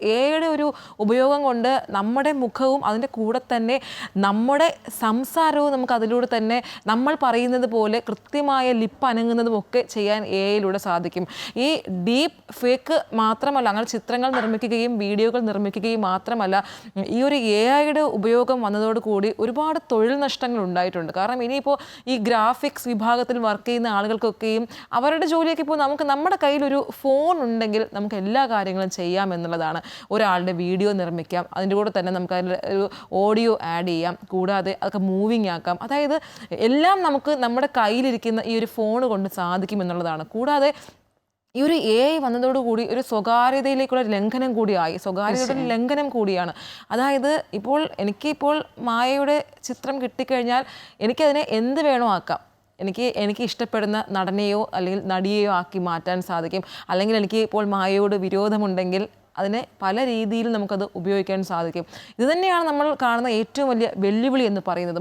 എയുടെ ഒരു ഉപയോഗം കൊണ്ട് നമ്മുടെ മുഖവും അതിൻ്റെ കൂടെ തന്നെ നമ്മുടെ സംസാരവും നമുക്ക് അതിലൂടെ തന്നെ നമ്മൾ പറയുന്നത് പോലെ കൃത്യമായ ലിപ്പ് അനങ്ങുന്നതും ഒക്കെ ചെയ്യാൻ എയിലൂടെ സാധിക്കും. ഈ ഡീപ്പ് ഫേക്ക് മാത്രമല്ല, അങ്ങനെ ചിത്രങ്ങൾ നിർമ്മിക്കുകയും വീഡിയോകൾ നിർമ്മിക്കുകയും മാത്രമല്ല, ഈ ഒരു എഐയുടെ ഉപയോഗം വന്നതോടുകൂടി ഒരുപാട് തൊഴിൽ നഷ്ടങ്ങൾ ഉണ്ടായിട്ടുണ്ട്. കാരണം ഇനിയിപ്പോൾ ഈ ഗ്രാഫിക്സ് വിഭാഗത്തിൽ വർക്ക് ചെയ്യുന്ന ആളുകൾക്കൊക്കെയും അവരുടെ ജോലിയൊക്കെ ഇപ്പോൾ നമ്മുടെ കയ്യിലൊരു ഫോൺ ഉണ്ടെങ്കിൽ നമുക്ക് എല്ലാ കാര്യങ്ങളും ചെയ്യാം എന്നുള്ളതാണ്. ഒരാളുടെ വീഡിയോ നിർമ്മിക്കാം, അതിൻ്റെ കൂടെ തന്നെ നമുക്ക് അതിൽ ഒരു ഓഡിയോ ആഡ് ചെയ്യാം, കൂടാതെ അതൊക്കെ മൂവിങ് ആക്കാം. അതായത് എല്ലാം നമുക്ക് നമ്മുടെ കയ്യിലിരിക്കുന്ന ഈ ഒരു ഫോൺ കൊണ്ട് സാധിക്കും എന്നുള്ളതാണ്. കൂടാതെ ഈ ഒരു എഐ വന്നതോടുകൂടി ഒരു സ്വകാര്യതയിലേക്കുള്ള ലംഘനം കൂടിയായി, സ്വകാര്യതയുടെ ലംഘനം കൂടിയാണ്. അതായത് എനിക്കിപ്പോൾ മായയുടെ ചിത്രം കിട്ടിക്കഴിഞ്ഞാൽ എനിക്കതിനെ എന്ത് വേണോ ആക്കാം. എനിക്ക് ഇഷ്ടപ്പെടുന്ന നടനെയോ അല്ലെങ്കിൽ നടിയെയോ ആക്കി മാറ്റാൻ സാധിക്കും. അല്ലെങ്കിൽ എനിക്ക് ഇപ്പോൾ മായയോട് വിരോധമുണ്ടെങ്കിൽ അതിനെ പല രീതിയിൽ നമുക്കത് ഉപയോഗിക്കാൻ സാധിക്കും. ഇത് തന്നെയാണ് നമ്മൾ കാണുന്ന ഏറ്റവും വലിയ വെല്ലുവിളി എന്ന് പറയുന്നത്.